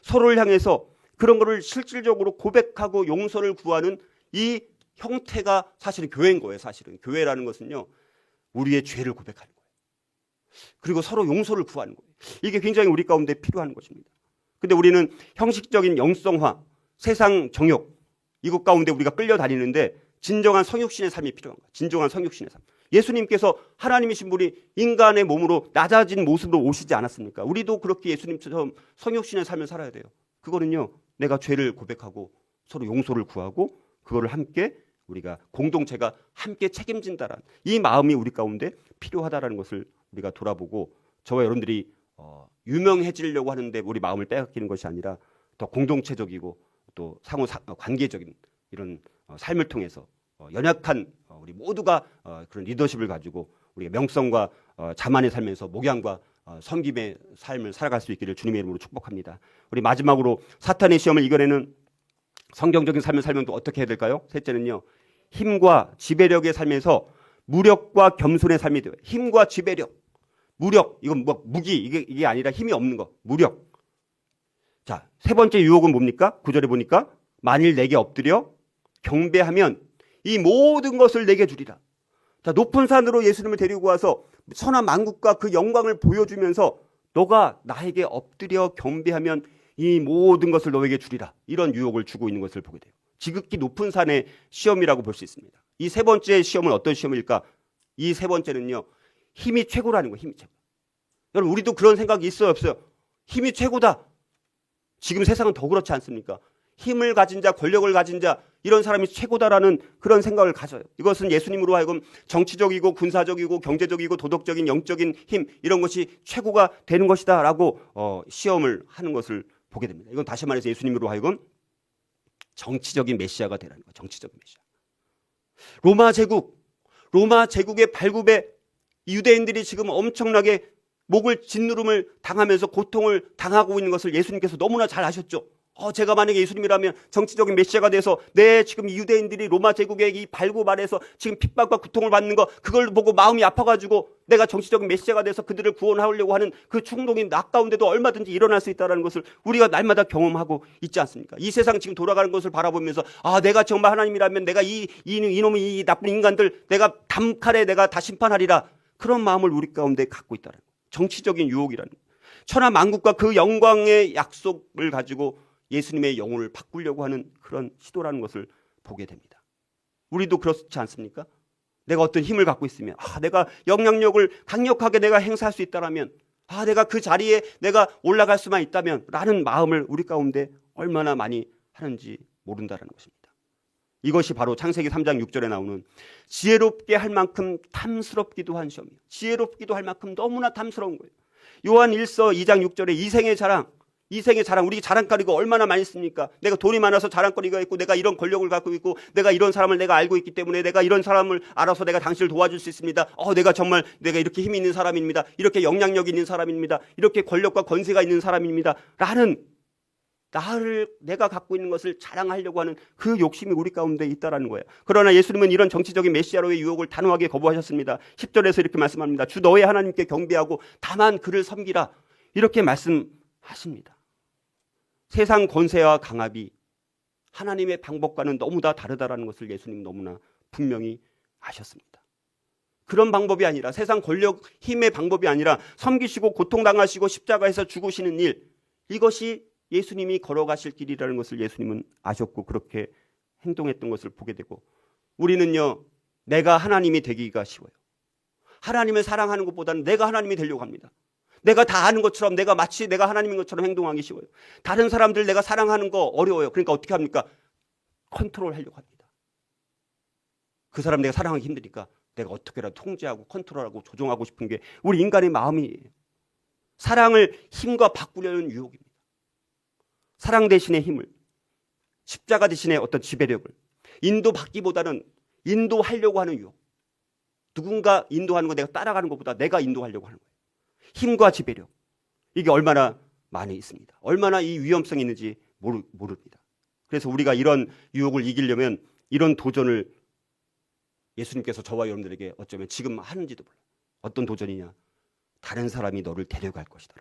서로를 향해서 그런 거를 실질적으로 고백하고 용서를 구하는 이 형태가 사실은 교회인 거예요. 사실은 교회라는 것은요, 우리의 죄를 고백하는 거예요. 그리고 서로 용서를 구하는 거예요. 이게 굉장히 우리 가운데 필요한 것입니다. 근데 우리는 형식적인 영성화, 세상 정욕, 이것 가운데 우리가 끌려다니는데 진정한 성육신의 삶이 필요한 거예요. 진정한 성육신의 삶. 예수님께서 하나님이신 분이 인간의 몸으로 낮아진 모습으로 오시지 않았습니까? 우리도 그렇게 예수님처럼 성육신의 삶을 살아야 돼요. 그거는요, 내가 죄를 고백하고 서로 용서를 구하고 그거를 함께 우리가 공동체가 함께 책임진다라는 이 마음이 우리 가운데 필요하다라는 것을 우리가 돌아보고 저와 여러분들이 유명해지려고 하는데 우리 마음을 빼앗기는 것이 아니라 더 공동체적이고 또 상호 관계적인 이런 삶을 통해서 연약한 우리 모두가 그런 리더십을 가지고 우리가 명성과 자만의 삶에서 목양과 섬김의 삶을 살아갈 수 있기를 주님의 이름으로 축복합니다. 우리 마지막으로 사탄의 시험을 이겨내는 성경적인 삶을 살면 또 어떻게 해야 될까요? 셋째는요, 힘과 지배력의 삶에서 무력과 겸손의 삶이 돼요. 힘과 지배력, 무력, 이건 뭐 무기, 이게 아니라 힘이 없는 거, 무력. 자, 세 번째 유혹은 뭡니까? 9절에 보니까 만일 내게 엎드려 경배하면 이 모든 것을 내게 주리라. 자, 높은 산으로 예수님을 데리고 와서 선한 만국과 그 영광을 보여주면서 너가 나에게 엎드려 경배하면 이 모든 것을 너에게 주리라. 이런 유혹을 주고 있는 것을 보게 돼요. 지극히 높은 산의 시험이라고 볼 수 있습니다. 이 세 번째 시험은 어떤 시험일까? 이 세 번째는요, 힘이 최고라는 거예요. 힘이 최고. 여러분, 우리도 그런 생각이 있어요, 없어요? 힘이 최고다. 지금 세상은 더 그렇지 않습니까? 힘을 가진 자, 권력을 가진 자, 이런 사람이 최고다라는 그런 생각을 가져요. 이것은 예수님으로 하여금 정치적이고 군사적이고 경제적이고 도덕적인 영적인 힘, 이런 것이 최고가 되는 것이다라고 시험을 하는 것을 보게 됩니다. 이건 다시 말해서 예수님으로 하여금 정치적인 메시아가 되라는 거예요. 정치적인 메시아. 로마 제국의 발굽에 유대인들이 지금 엄청나게 목을 짓누름을 당하면서 고통을 당하고 있는 것을 예수님께서 너무나 잘 아셨죠. 제가 만약에 예수님이라면 정치적인 메시아가 돼서 지금 유대인들이 로마 제국의 이 발굽 아래서 지금 핍박과 고통을 받는 거, 그걸 보고 마음이 아파가지고 내가 정치적인 메시아가 돼서 그들을 구원하려고 하는 그 충동이 나 가운데도 얼마든지 일어날 수 있다는 것을 우리가 날마다 경험하고 있지 않습니까? 이 세상 지금 돌아가는 것을 바라보면서 내가 정말 하나님이라면 내가 이놈의 이 나쁜 인간들 내가 담칼에 내가 다 심판하리라, 그런 마음을 우리 가운데 갖고 있다는 거예요. 정치적인 유혹이라는 거예요. 천하 만국과 그 영광의 약속을 가지고 예수님의 영혼을 바꾸려고 하는 그런 시도라는 것을 보게 됩니다. 우리도 그렇지 않습니까? 내가 어떤 힘을 갖고 있으면, 내가 영향력을 강력하게 내가 행사할 수 있다면, 내가 그 자리에 내가 올라갈 수만 있다면 라는 마음을 우리 가운데 얼마나 많이 하는지 모른다는 것입니다. 이것이 바로 창세기 3장 6절에 나오는 지혜롭게 할 만큼 탐스럽기도 한 시험이에요. 지혜롭기도 할 만큼 너무나 탐스러운 거예요. 요한 1서 2장 6절에 이생의 자랑, 우리 자랑거리가 얼마나 많이 있습니까? 내가 돈이 많아서 자랑거리가 있고, 내가 이런 권력을 갖고 있고, 내가 이런 사람을 내가 알고 있기 때문에 내가 이런 사람을 알아서 내가 당신을 도와줄 수 있습니다. 내가 이렇게 힘이 있는 사람입니다. 이렇게 영향력이 있는 사람입니다. 이렇게 권력과 권세가 있는 사람입니다. 라는 내가 갖고 있는 것을 자랑하려고 하는 그 욕심이 우리 가운데 있다라는 거예요. 그러나 예수님은 이런 정치적인 메시아로의 유혹을 단호하게 거부하셨습니다. 10절에서 이렇게 말씀합니다. 주 너의 하나님께 경배하고 다만 그를 섬기라. 이렇게 말씀하십니다. 세상 권세와 강압이 하나님의 방법과는 너무 다 다르다라는 것을 예수님 너무나 분명히 아셨습니다. 그런 방법이 아니라, 세상 권력, 힘의 방법이 아니라 섬기시고 고통당하시고 십자가에서 죽으시는 일, 이것이 예수님이 걸어가실 길이라는 것을 예수님은 아셨고 그렇게 행동했던 것을 보게 되고, 우리는요, 내가 하나님이 되기가 쉬워요. 하나님을 사랑하는 것보다는 내가 하나님이 되려고 합니다. 내가 다 아는 것처럼, 내가 마치 내가 하나님인 것처럼 행동하기 쉬워요. 다른 사람들 내가 사랑하는 거 어려워요. 그러니까 어떻게 합니까? 컨트롤하려고 합니다. 그 사람 내가 사랑하기 힘드니까 내가 어떻게라도 통제하고 컨트롤하고 조종하고 싶은 게 우리 인간의 마음이에요. 사랑을 힘과 바꾸려는 유혹입니다. 사랑 대신의 힘을, 십자가 대신의 어떤 지배력을 인도받기보다는 인도하려고 하는 유혹. 누군가 인도하는 거 내가 따라가는 것보다 내가 인도하려고 하는 거예요. 힘과 지배력, 이게 얼마나 많이 있습니다. 얼마나 이 위험성이 있는지 모릅니다. 그래서 우리가 이런 유혹을 이기려면 이런 도전을 예수님께서 저와 여러분들에게 어쩌면 지금 하는지도 몰라요. 어떤 도전이냐? 다른 사람이 너를 데려갈 것이다.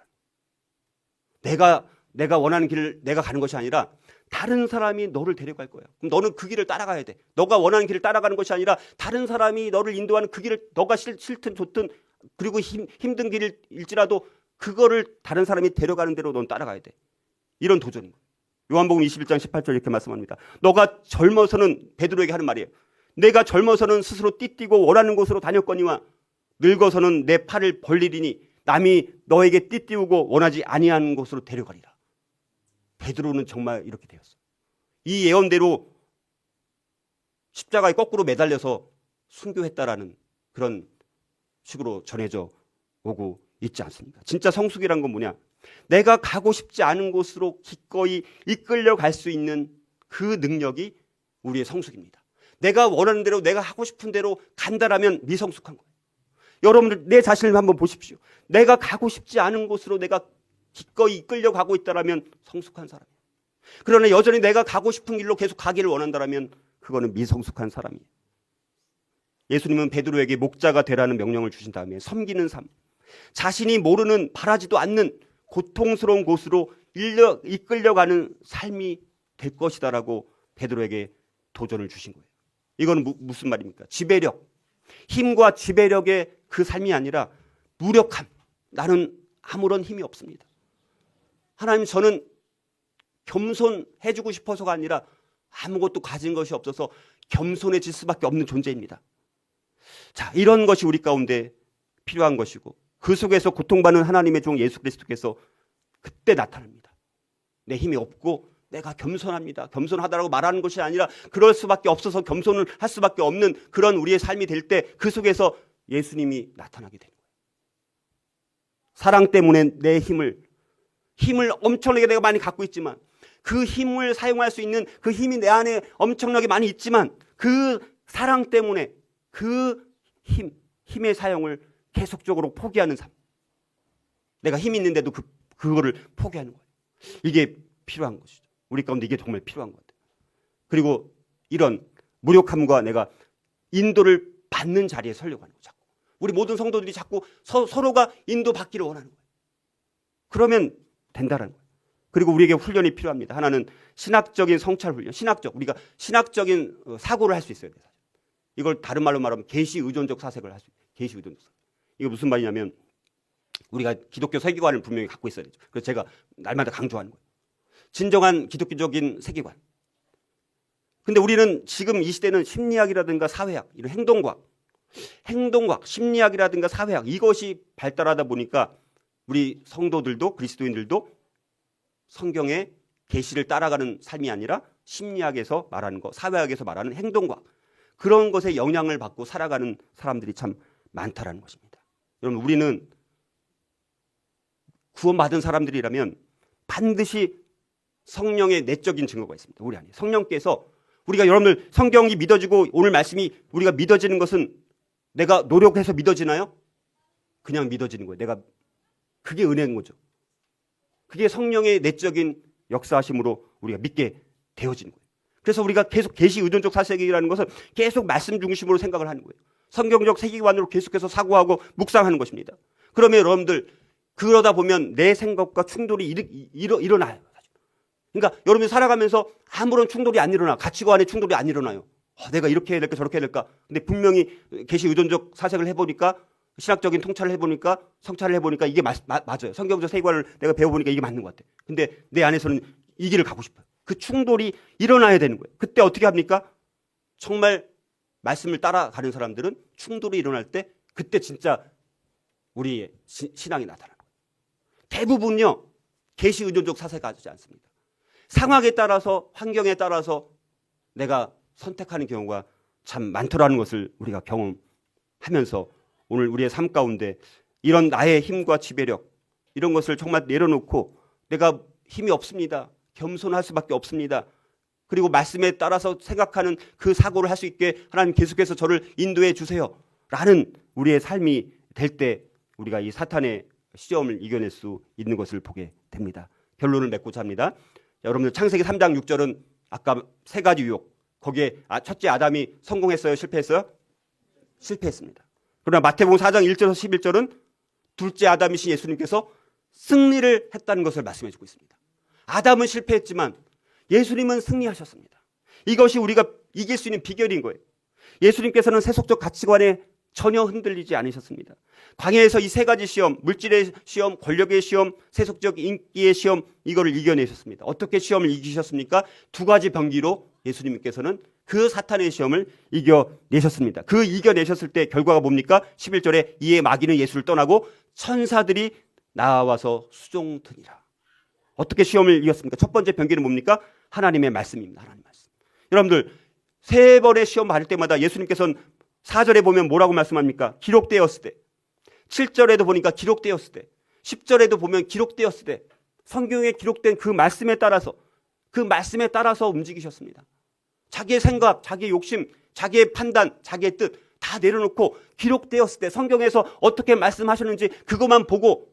내가 원하는 길을 내가 가는 것이 아니라 다른 사람이 너를 데려갈 거야. 그럼 너는 그 길을 따라가야 돼. 너가 원하는 길을 따라가는 것이 아니라 다른 사람이 너를 인도하는 그 길을 너가 싫든 좋든, 그리고 힘든 길일지라도 그거를 다른 사람이 데려가는 대로 넌 따라가야 돼. 이런 도전인 거예요. 요한복음 21장 18절 이렇게 말씀합니다. 너가 젊어서는, 베드로에게 하는 말이에요. 내가 젊어서는 스스로 띠띠고 원하는 곳으로 다녔거니와 늙어서는 내 팔을 벌리리니 남이 너에게 띠띠우고 원하지 아니하는 곳으로 데려가리라. 베드로는 정말 이렇게 되었어. 이 예언대로 십자가에 거꾸로 매달려서 순교했다라는 그런 식으로 전해져 오고 있지 않습니까? 진짜 성숙이란 건 뭐냐? 내가 가고 싶지 않은 곳으로 기꺼이 이끌려 갈 수 있는 그 능력이 우리의 성숙입니다. 내가 원하는 대로, 내가 하고 싶은 대로 간다라면 미성숙한 거예요. 여러분들 내 자신을 한번 보십시오. 내가 가고 싶지 않은 곳으로 내가 기꺼이 이끌려 가고 있다라면 성숙한 사람이에요. 그러나 여전히 내가 가고 싶은 길로 계속 가기를 원한다라면 그거는 미성숙한 사람이에요. 예수님은 베드로에게 목자가 되라는 명령을 주신 다음에 섬기는 삶, 자신이 모르는 바라지도 않는 고통스러운 곳으로 이끌려가는 삶이 될 것이다라고 베드로에게 도전을 주신 거예요. 이거는 무슨 말입니까? 지배력, 힘과 지배력의 그 삶이 아니라 무력함. 나는 아무런 힘이 없습니다. 하나님, 저는 겸손해주고 싶어서가 아니라 아무것도 가진 것이 없어서 겸손해질 수밖에 없는 존재입니다. 자, 이런 것이 우리 가운데 필요한 것이고, 그 속에서 고통받는 하나님의 종 예수 그리스도께서 그때 나타납니다. 내 힘이 없고 내가 겸손합니다. 겸손하다라고 말하는 것이 아니라 그럴 수밖에 없어서 겸손을 할 수밖에 없는 그런 우리의 삶이 될 때 그 속에서 예수님이 나타나게 되는 거예요. 사랑 때문에 내 힘을 엄청나게 내가 많이 갖고 있지만, 그 힘을 사용할 수 있는 그 힘이 내 안에 엄청나게 많이 있지만, 그 사랑 때문에 그 힘의 사용을 계속적으로 포기하는 삶. 내가 힘이 있는데도 그거를 포기하는 거예요. 이게 필요한 것이죠. 우리 가운데 이게 정말 필요한 것 같아요. 그리고 이런 무력함과 내가 인도를 받는 자리에 서려고 하는 거죠. 자꾸. 우리 모든 성도들이 자꾸 서로가 인도받기를 원하는 거예요. 그러면 된다는 거예요. 그리고 우리에게 훈련이 필요합니다. 하나는 신학적인 성찰 훈련, 우리가 신학적인 사고를 할 수 있어야 돼요. 이걸 다른 말로 말하면 계시 의존적 사색을 할 수 있어요. 계시 의존적 사색. 이거 무슨 말이냐면, 우리가 기독교 세계관을 분명히 갖고 있어야 되죠. 그래서 제가 날마다 강조하는 거예요. 진정한 기독교적인 세계관. 근데 우리는 지금 이 시대는 심리학이라든가 사회학, 이런 행동과학, 심리학이라든가 사회학, 이것이 발달하다 보니까 우리 성도들도, 그리스도인들도 성경의 계시를 따라가는 삶이 아니라 심리학에서 말하는 거, 사회학에서 말하는 행동과학, 그런 것에 영향을 받고 살아가는 사람들이 참 많다라는 것입니다. 여러분, 우리는 구원받은 사람들이라면 반드시 성령의 내적인 증거가 있습니다. 우리 안에 성령께서, 우리가 여러분들 성경이 믿어지고 오늘 말씀이 우리가 믿어지는 것은 내가 노력해서 믿어지나요? 그냥 믿어지는 거예요. 그게 은혜인 거죠. 그게 성령의 내적인 역사하심으로 우리가 믿게 되어지는 거예요. 그래서 우리가 계속 계시 의존적 사색이라는 것은 계속 말씀 중심으로 생각을 하는 거예요. 성경적 세계관으로 계속해서 사고하고 묵상하는 것입니다. 그러면 여러분들, 그러다 보면 내 생각과 충돌이 일어나요. 그러니까 여러분이 살아가면서 아무런 충돌이 안 일어나, 가치관의 충돌이 안 일어나요. 내가 이렇게 해야 될까 저렇게 해야 될까. 근데 분명히 계시 의존적 사색을 해보니까, 신학적인 통찰을 해보니까, 성찰을 해보니까 이게 맞아요. 성경적 세계관을 내가 배워보니까 이게 맞는 것 같아. 근데 내 안에서는 이 길을 가고 싶어요. 그 충돌이 일어나야 되는 거예요. 그때 어떻게 합니까? 정말 말씀을 따라가는 사람들은 충돌이 일어날 때 그때 진짜 우리의 신앙이 나타나는 거예요. 대부분요, 계시 의존적 사색하지 않습니다. 상황에 따라서, 환경에 따라서 내가 선택하는 경우가 참 많더라는 것을 우리가 경험하면서 오늘 우리의 삶 가운데 이런 나의 힘과 지배력, 이런 것을 정말 내려놓고, 내가 힘이 없습니다, 겸손할 수밖에 없습니다, 그리고 말씀에 따라서 생각하는 그 사고를 할 수 있게 하나님 계속해서 저를 인도해 주세요 라는 우리의 삶이 될 때 우리가 이 사탄의 시험을 이겨낼 수 있는 것을 보게 됩니다. 결론을 맺고자 합니다. 여러분들, 창세기 3장 6절은 아까 세 가지 유혹, 거기에 첫째 아담이 성공했어요? 실패했어요? 실패했습니다. 그러나 마태복음 4장 1절에서 11절은 둘째 아담이신 예수님께서 승리를 했다는 것을 말씀해 주고 있습니다. 아담은 실패했지만 예수님은 승리하셨습니다. 이것이 우리가 이길 수 있는 비결인 거예요. 예수님께서는 세속적 가치관에 전혀 흔들리지 않으셨습니다. 광야에서 이 세 가지 시험, 물질의 시험, 권력의 시험, 세속적 인기의 시험, 이거를 이겨내셨습니다. 어떻게 시험을 이기셨습니까? 두 가지 병기로 예수님께서는 그 사탄의 시험을 이겨내셨습니다. 그 이겨내셨을 때 결과가 뭡니까? 11절에 이에 마귀는 예수를 떠나고 천사들이 나와서 수종드니라. 어떻게 시험을 이겼습니까? 첫 번째 병기는 뭡니까? 하나님의 말씀입니다. 하나님 말씀. 여러분들 3번의 시험 받을 때마다 예수님께서는 4절에 보면 뭐라고 말씀합니까? 기록되었을 때. 7절에도 보니까 기록되었을 때. 10절에도 보면 기록되었을 때. 성경에 기록된 그 말씀에 따라서 움직이셨습니다. 자기의 생각, 자기의 욕심, 자기의 판단, 자기의 뜻 다 내려놓고 기록되었을 때 성경에서 어떻게 말씀하셨는지 그것만 보고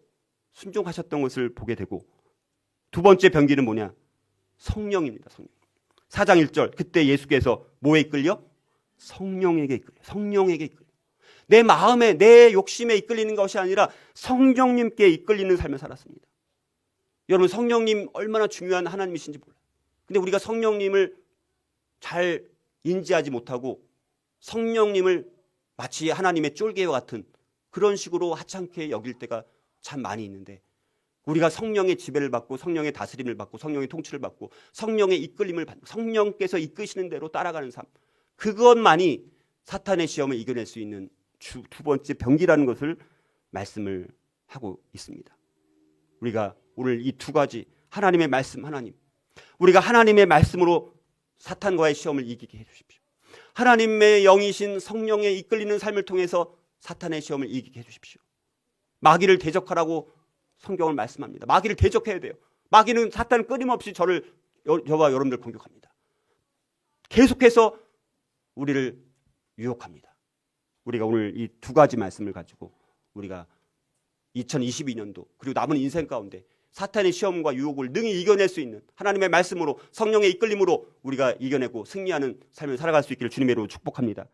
순종하셨던 것을 보게 되고, 두 번째 병기는 뭐냐? 성령입니다. 성령. 4장 1절 그때 예수께서 뭐에 이끌려? 성령에게 이끌려. 성령에게 이끌려. 내 마음에 내 욕심에 이끌리는 것이 아니라 성령님께 이끌리는 삶을 살았습니다. 여러분 성령님 얼마나 중요한 하나님이신지 몰라요. 근데 우리가 성령님을 잘 인지하지 못하고 성령님을 마치 하나님의 쫄개와 같은 그런 식으로 하찮게 여길 때가 참 많이 있는데, 우리가 성령의 지배를 받고 성령의 다스림을 받고 성령의 통치를 받고 성령의 이끌림을 받고 성령께서 이끄시는 대로 따라가는 삶, 그것만이 사탄의 시험을 이겨낼 수 있는 두 번째 병기라는 것을 말씀을 하고 있습니다. 우리가 오늘 이 두 가지 하나님의 말씀, 우리가 하나님의 말씀으로 사탄과의 시험을 이기게 해주십시오. 하나님의 영이신 성령에 이끌리는 삶을 통해서 사탄의 시험을 이기게 해주십시오. 마귀를 대적하라고 성경을 말씀합니다. 마귀를 대적해야 돼요. 마귀는 사탄은 끊임없이 저와 여러분들 공격합니다. 계속해서 우리를 유혹합니다. 우리가 오늘 이 두 가지 말씀을 가지고 우리가 2022년도 그리고 남은 인생 가운데 사탄의 시험과 유혹을 능히 이겨낼 수 있는 하나님의 말씀으로 성령의 이끌림으로 우리가 이겨내고 승리하는 삶을 살아갈 수 있기를 주님의 이름으로 축복합니다.